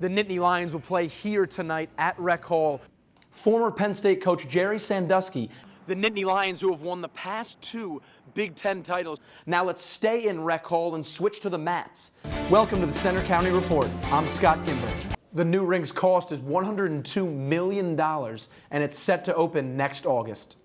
The Nittany Lions will play here tonight at Rec Hall. Former Penn State coach Jerry Sandusky. The Nittany Lions, who have won the past 2 Big Ten titles. Now let's stay in Rec Hall and switch to the mats. Welcome to the Center County Report. I'm Scott Gimber. The new rink's cost is $102 million, and it's set to open next August.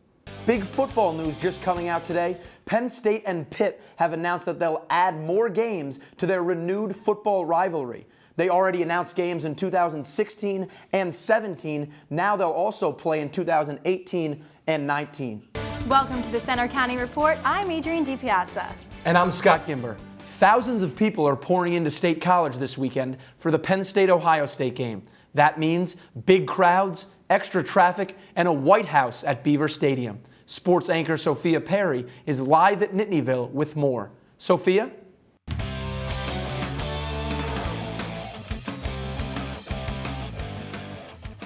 Big football news just coming out today. Penn State and Pitt have announced that they'll add more games to their renewed football rivalry. They already announced games in 2016 and 17. Now they'll also play in 2018 and 19. Welcome to the Center County Report. I'm Adrienne DiPiazza. And I'm Scott Gimber. Thousands of people are pouring into State College this weekend for the Penn State-Ohio State game. That means big crowds, extra traffic, and a White House at Beaver Stadium. Sports anchor Sophia Perry is live at Nittanyville with more. Sophia?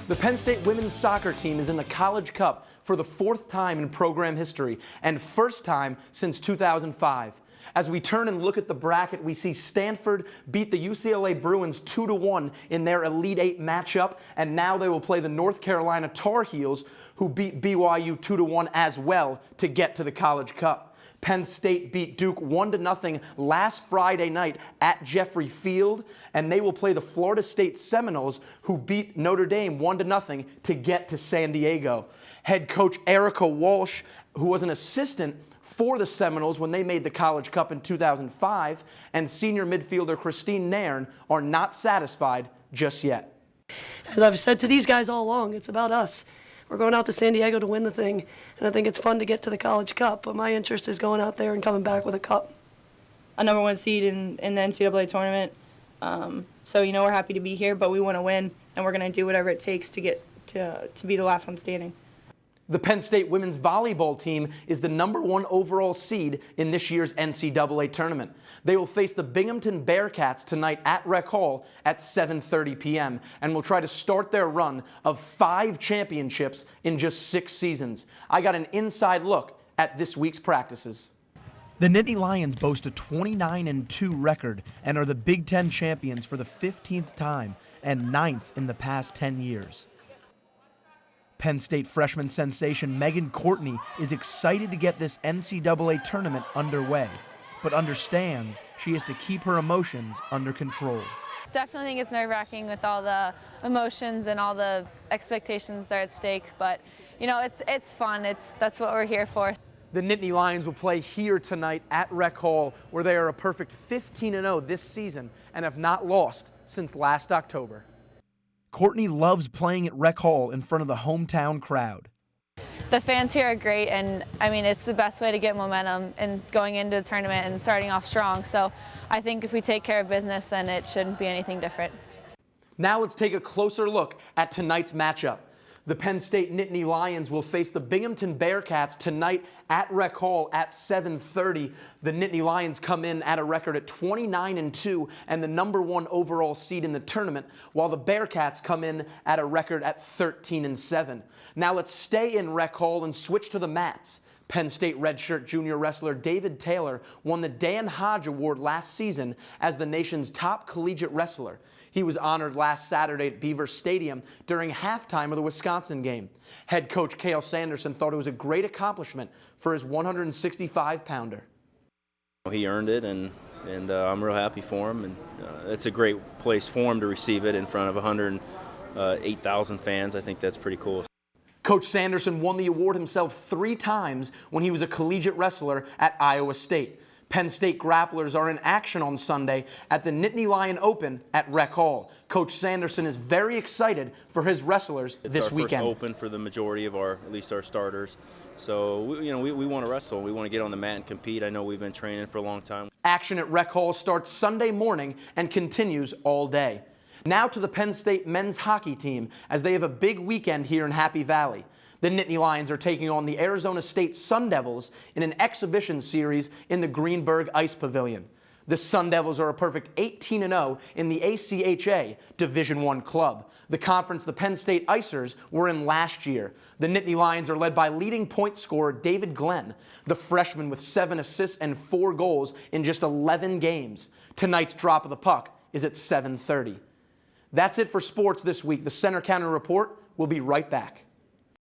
The Penn State women's soccer team is in the College Cup for the 4th time in program history and first time since 2005. As we turn and look at the bracket, we see Stanford beat the UCLA Bruins 2-1 in their Elite Eight matchup, and now they will play the North Carolina Tar Heels, who beat BYU 2-1 as well to get to the College Cup. Penn State beat Duke 1-0 last Friday night at Jeffrey Field, and they will play the Florida State Seminoles, who beat Notre Dame 1-0 to get to San Diego. Head coach Erica Walsh, who was an assistant for the Seminoles when they made the College Cup in 2005, and senior midfielder Christine Nairn are not satisfied just yet. As I've said to these guys all along, it's about us. We're going out to San Diego to win the thing, and I think it's fun to get to the College Cup, but my interest is going out there and coming back with a cup. A #1 seed in the NCAA tournament, so we're happy to be here, but we want to win, and we're going to do whatever it takes to get to be the last one standing. The Penn State women's volleyball team is the #1 overall seed in this year's NCAA tournament. They will face the Binghamton Bearcats tonight at Rec Hall at 7:30 p.m. and will try to start their run of 5 championships in just 6 seasons. I got an inside look at this week's practices. The Nittany Lions boast a 29-2 record and are the Big Ten champions for the 15th time and 9th in the past 10 years. Penn State freshman sensation Megan Courtney is excited to get this NCAA tournament underway, but understands she has to keep her emotions under control. Definitely think it's nerve-wracking with all the emotions and all the expectations that are at stake, but it's fun. That's what we're here for. The Nittany Lions will play here tonight at Rec Hall, where they are a perfect 15-0 this season and have not lost since last October. Courtney loves playing at Rec Hall in front of the hometown crowd. The fans here are great, and it's the best way to get momentum and going into the tournament and starting off strong. So I think if we take care of business, then it shouldn't be anything different. Now let's take a closer look at tonight's matchup. The Penn State Nittany Lions will face the Binghamton Bearcats tonight at Rec Hall at 7:30. The Nittany Lions come in at a record at 29-2 and the #1 overall seed in the tournament, while the Bearcats come in at a record at 13-7. Now let's stay in Rec Hall and switch to the mats. Penn State redshirt junior wrestler David Taylor won the Dan Hodge Award last season as the nation's top collegiate wrestler. He was honored last Saturday at Beaver Stadium during halftime of the Wisconsin game. Head coach Cale Sanderson thought it was a great accomplishment for his 165-pounder. He earned it, and I'm real happy for him. And it's a great place for him to receive it in front of 108,000 fans. I think that's pretty cool. Coach Sanderson won the award himself 3 times when he was a collegiate wrestler at Iowa State. Penn State grapplers are in action on Sunday at the Nittany Lion Open at Rec Hall. Coach Sanderson is very excited for his wrestlers this weekend. It's our first Open for the majority of at least our starters. So we want to wrestle. We want to get on the mat and compete. I know we've been training for a long time. Action at Rec Hall starts Sunday morning and continues all day. Now to the Penn State men's hockey team, as they have a big weekend here in Happy Valley. The Nittany Lions are taking on the Arizona State Sun Devils in an exhibition series in the Greenberg Ice Pavilion. The Sun Devils are a perfect 18-0 in the ACHA Division I club, the conference the Penn State Icers were in last year. The Nittany Lions are led by leading point scorer David Glenn, the freshman with 7 assists and 4 goals in just 11 games. Tonight's drop of the puck is at 7:30. That's it for sports this week. The Center County Report will be right back.